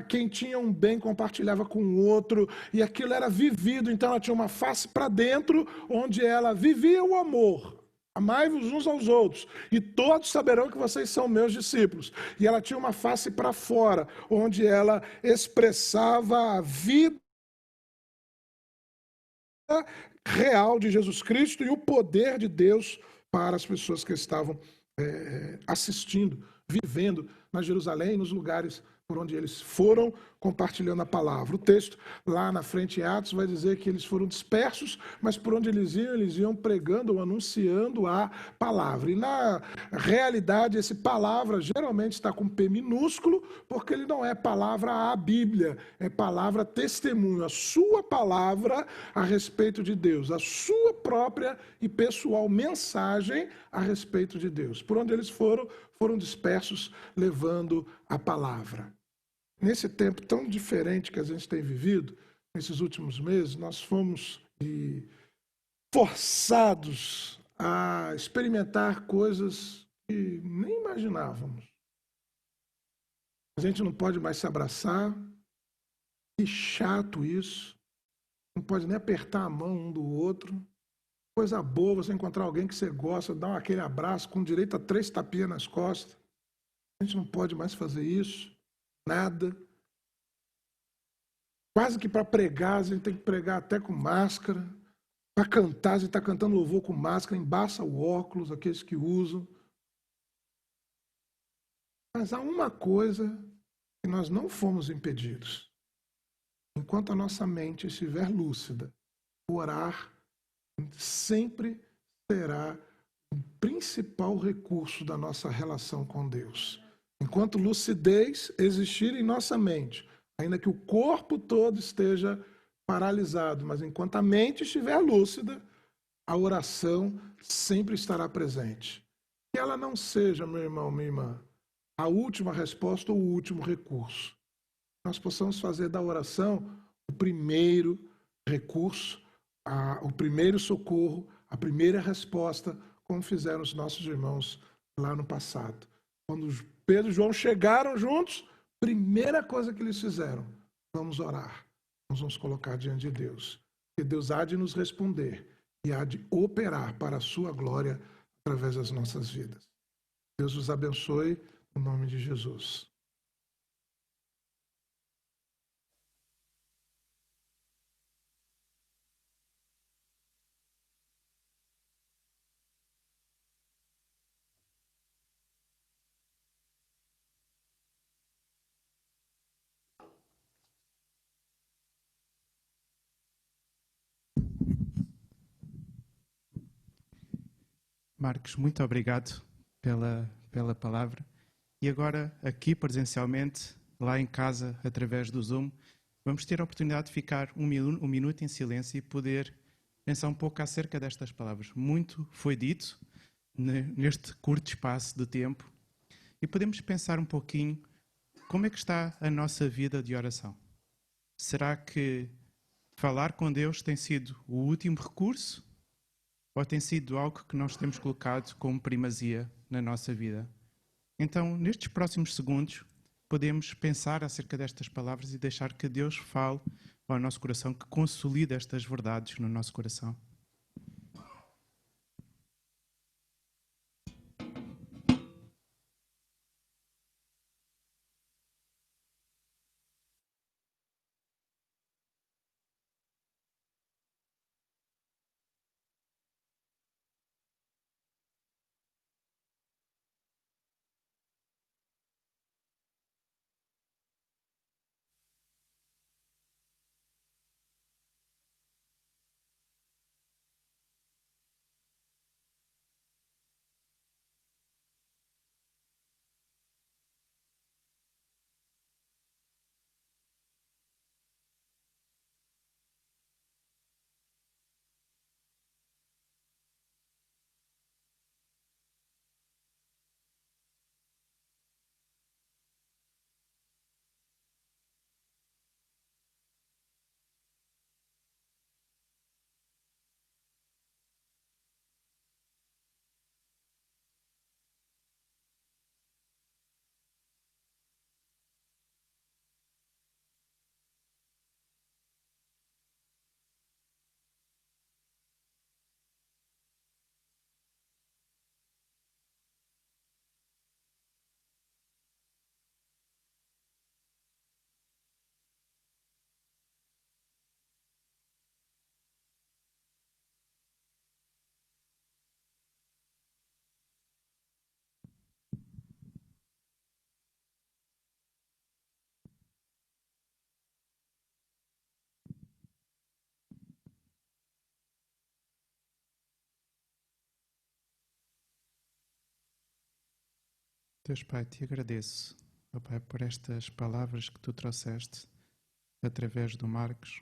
quem tinha um bem compartilhava com o outro, e aquilo era vivido, então ela tinha uma face para dentro, onde ela vivia o amor. Amai-vos uns aos outros, e todos saberão que vocês são meus discípulos. E ela tinha uma face para fora, onde ela expressava a vida real de Jesus Cristo e o poder de Deus para as pessoas que estavam assistindo, vivendo na Jerusalém, nos lugares por onde eles foram compartilhando a palavra. O texto lá na frente em Atos vai dizer que eles foram dispersos, mas por onde eles iam pregando ou anunciando a palavra. E na realidade, esse palavra geralmente está com P minúsculo, porque ele não é palavra a Bíblia, é palavra testemunho, a sua palavra a respeito de Deus, a sua própria e pessoal mensagem a respeito de Deus. Por onde eles foram dispersos levando a palavra. Nesse tempo tão diferente que a gente tem vivido, nesses últimos meses, nós fomos forçados a experimentar coisas que nem imaginávamos. A gente não pode mais se abraçar, que chato isso, não pode nem apertar a mão um do outro. Coisa boa você encontrar alguém que você gosta, dar aquele abraço com direito a 3 tapinhas nas costas. A gente não pode mais fazer isso. Nada. Quase que para pregar, a gente tem que pregar até com máscara. Para cantar, a gente está cantando louvor com máscara, embaça o óculos, aqueles que usam. Mas há uma coisa que nós não fomos impedidos. Enquanto a nossa mente estiver lúcida, orar sempre será o principal recurso da nossa relação com Deus. Enquanto lucidez existir em nossa mente, ainda que o corpo todo esteja paralisado, mas enquanto a mente estiver lúcida, a oração sempre estará presente. Que ela não seja, meu irmão, minha irmã, a última resposta ou o último recurso. Nós possamos fazer da oração o primeiro recurso, o primeiro socorro, a primeira resposta, como fizeram os nossos irmãos lá no passado. Quando Pedro e João chegaram juntos, primeira coisa que eles fizeram, vamos orar, nós vamos colocar diante de Deus. Porque Deus há de nos responder e há de operar para a sua glória através das nossas vidas. Deus os abençoe, no nome de Jesus. Marcos, muito obrigado pela palavra. E agora, aqui presencialmente, lá em casa, através do Zoom, vamos ter a oportunidade de ficar um minuto em silêncio e poder pensar um pouco acerca destas palavras. Muito foi dito neste curto espaço de tempo e podemos pensar um pouquinho como é que está a nossa vida de oração. Será que falar com Deus tem sido o último recurso? Ou tem sido algo que nós temos colocado como primazia na nossa vida? Então, nestes próximos segundos, podemos pensar acerca destas palavras e deixar que Deus fale ao nosso coração, que consolide estas verdades no nosso coração. Deus Pai, te agradeço, ó Pai, por estas palavras que tu trouxeste através do Marcos.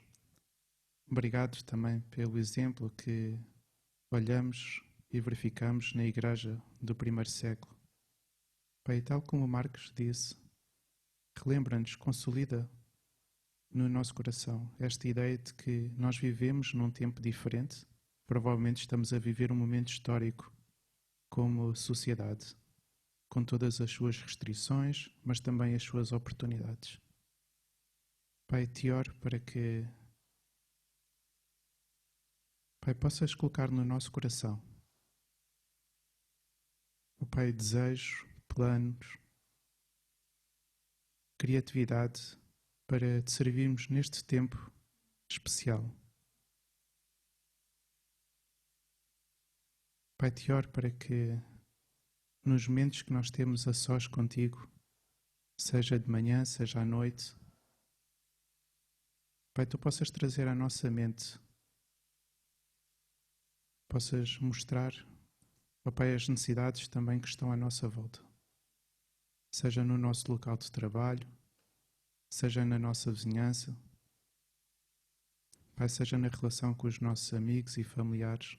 Obrigado também pelo exemplo que olhamos e verificamos na igreja do primeiro século. Pai, tal como o Marcos disse, relembra-nos, consolida no nosso coração esta ideia de que nós vivemos num tempo diferente. Provavelmente estamos a viver um momento histórico como sociedade, com todas as suas restrições, mas também as suas oportunidades. Pai, te oro para que, Pai, possas colocar no nosso coração, o Pai, desejos, planos, criatividade para te servirmos neste tempo especial. Pai, te oro para que nos momentos que nós temos a sós contigo, seja de manhã, seja à noite, Pai, tu possas trazer à nossa mente, possas mostrar, ó Pai, as necessidades também que estão à nossa volta, seja no nosso local de trabalho, seja na nossa vizinhança, Pai, seja na relação com os nossos amigos e familiares.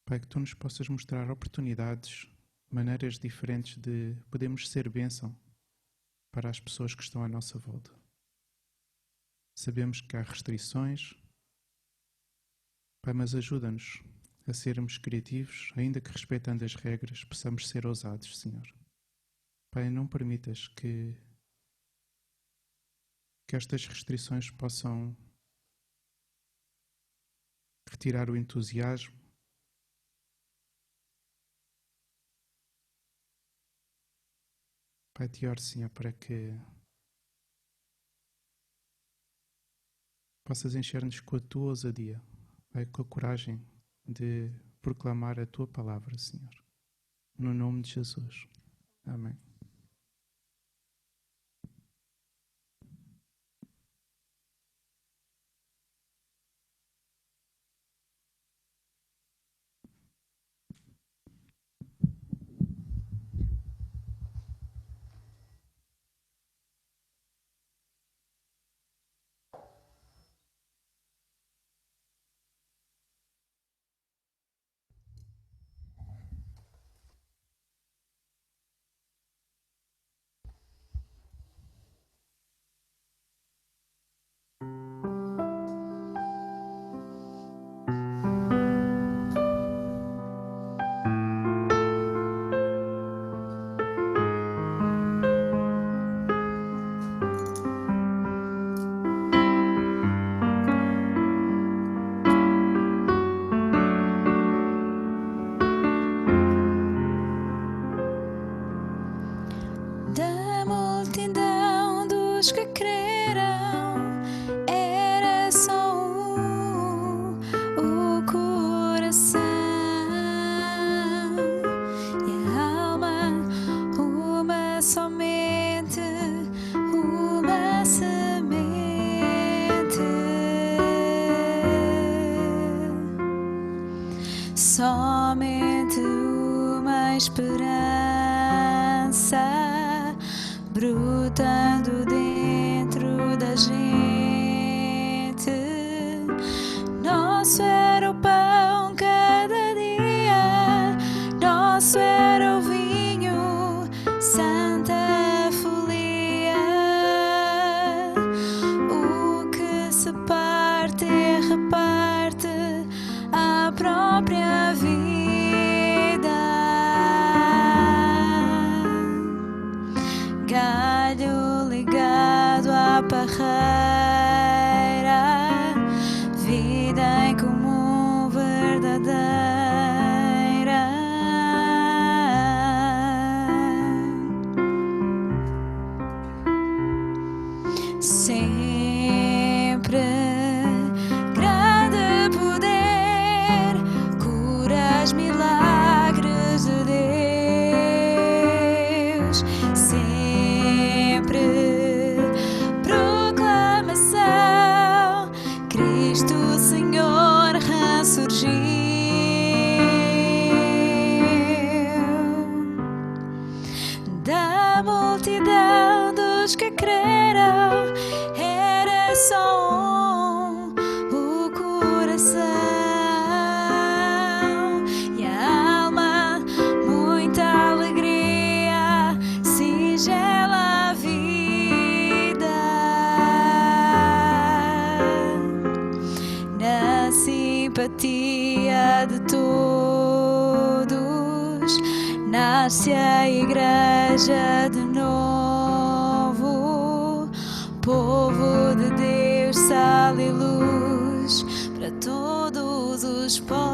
Pai, que tu nos possas mostrar oportunidades, maneiras diferentes de podermos ser bênção para as pessoas que estão à nossa volta. Sabemos que há restrições, Pai, mas ajuda-nos a sermos criativos, ainda que respeitando as regras, possamos ser ousados, Senhor. Pai, não permitas que estas restrições possam retirar o entusiasmo, Pai, te oro, Senhor, para que possas encher-nos com a tua ousadia, Pai, com a coragem de proclamar a tua palavra, Senhor. No nome de Jesus. Amém. Da multidão dos que creram, era só o coração e a alma, uma somente, uma semente, somente uma esperança brotando dentro da gente. Nosso era o pão cada dia, nosso era o vinho, santa folia. O que se parte reparte a própria vida. Galho ligado à parreira, vida em comum verdadeira. Sempre grande poder, curas, milagres de Deus. Sempre proclamação, Cristo Senhor ressurgiu. Da multidão dos que creram, era só o coração e a alma, muita alegria, singela vida. Na simpatia de todos, nasce a igreja de novo, povo de Deus, sal e luz para todos os povos.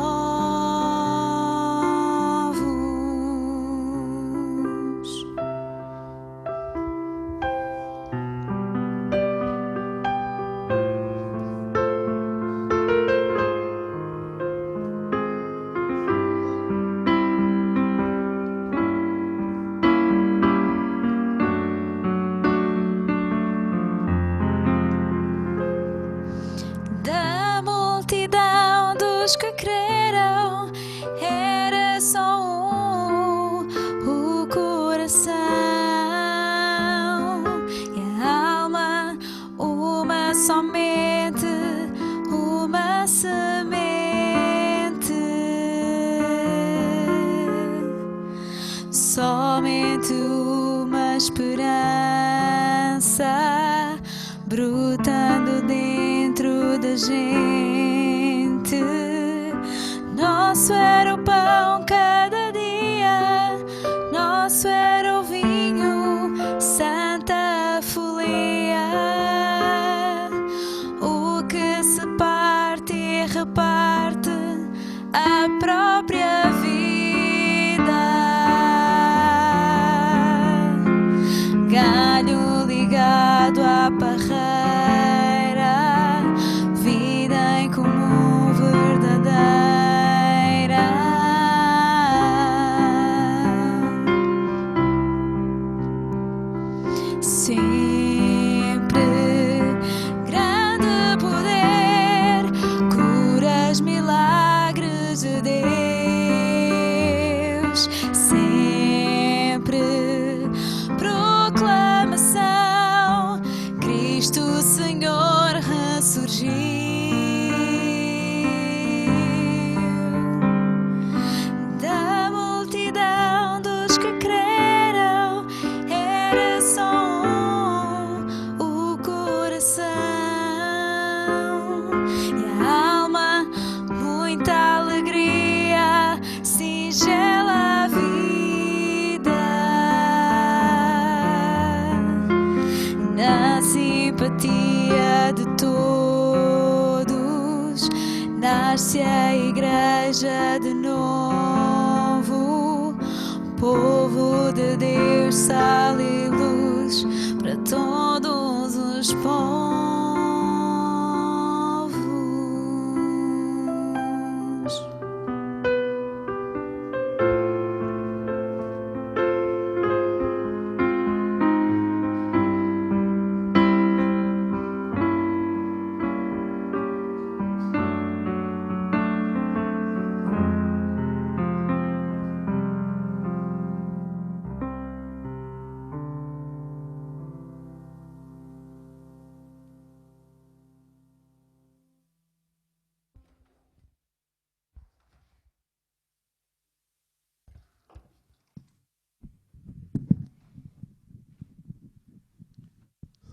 Da multidão dos que creram, era só o coração e a alma, uma somente, uma semente. Somente uma esperança brotando dentro da gente. Nosso era o pão cada dia, nosso era o vinho, santa folia. O que se parte e reparte a própria vida. Galho ligado à parreira, vida em comum verdadeira. Sempre grande poder, curas, milagres de Deus. Sempre proclamação, Cristo Senhor ressurgiu. Da multidão dos que creram, era só o coração e a alma, muita alegria, singela vida. Na simpatia de todos, nasce a igreja de novo, povo de Deus, sal e luz para todos os povos.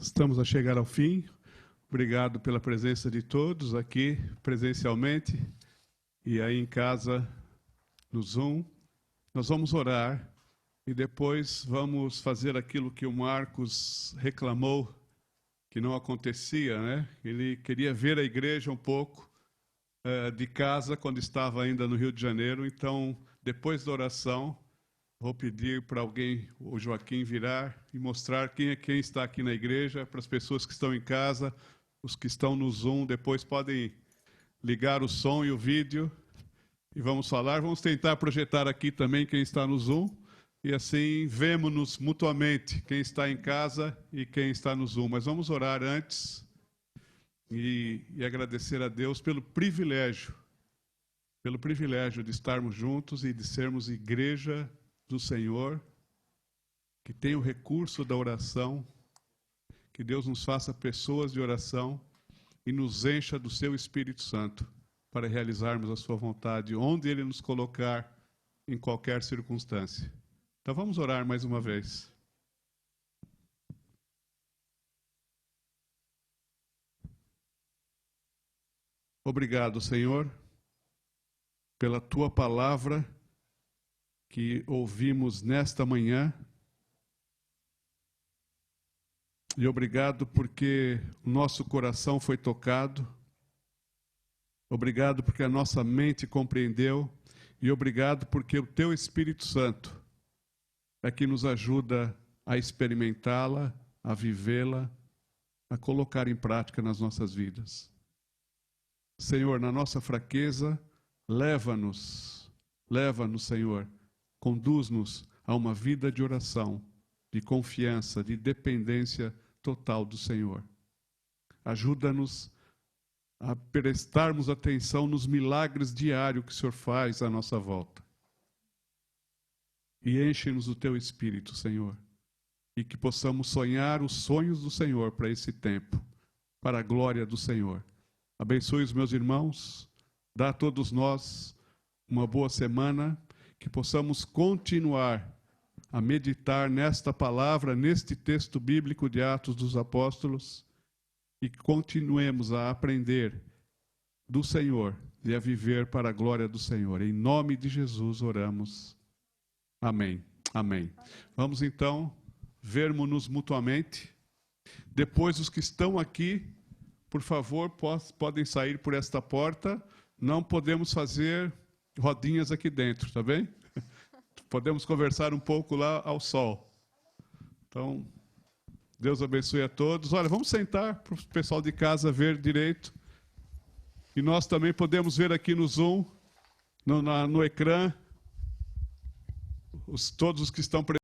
Estamos a chegar ao fim. Obrigado pela presença de todos aqui presencialmente e aí em casa no Zoom. Nós vamos orar e depois vamos fazer aquilo que o Marcos reclamou que não acontecia, né? Ele queria ver a igreja um pouco de casa quando estava ainda no Rio de Janeiro. Então, depois da oração, vou pedir para alguém, o Joaquim, virar e mostrar quem está aqui na igreja, para as pessoas que estão em casa, os que estão no Zoom, depois podem ligar o som e o vídeo e vamos falar. Vamos tentar projetar aqui também quem está no Zoom e assim vemo-nos mutuamente, quem está em casa e quem está no Zoom. Mas vamos orar antes e agradecer a Deus pelo privilégio de estarmos juntos e de sermos igreja do Senhor, que tenha o recurso da oração, que Deus nos faça pessoas de oração e nos encha do seu Espírito Santo para realizarmos a sua vontade, onde Ele nos colocar, em qualquer circunstância. Então vamos orar mais uma vez. Obrigado, Senhor, pela Tua palavra que ouvimos nesta manhã. E obrigado porque o nosso coração foi tocado. Obrigado porque a nossa mente compreendeu. E obrigado porque o Teu Espírito Santo é que nos ajuda a experimentá-la, a vivê-la, a colocar em prática nas nossas vidas. Senhor, na nossa fraqueza, leva-nos, Senhor, conduz-nos a uma vida de oração, de confiança, de dependência total do Senhor. Ajuda-nos a prestarmos atenção nos milagres diários que o Senhor faz à nossa volta. E enche-nos do Teu Espírito, Senhor, e que possamos sonhar os sonhos do Senhor para esse tempo, para a glória do Senhor. Abençoe os meus irmãos, dá a todos nós uma boa semana, que possamos continuar a meditar nesta palavra, neste texto bíblico de Atos dos Apóstolos, e continuemos a aprender do Senhor e a viver para a glória do Senhor. Em nome de Jesus oramos. Amém. Amém. Vamos então vermos-nos mutuamente. Depois, os que estão aqui, por favor, podem sair por esta porta. Não podemos fazer rodinhas aqui dentro, tá bem? Podemos conversar um pouco lá ao sol. Então, Deus abençoe a todos. Olha, vamos sentar para o pessoal de casa ver direito. E nós também podemos ver aqui no Zoom, no ecrã, todos os que estão presentes.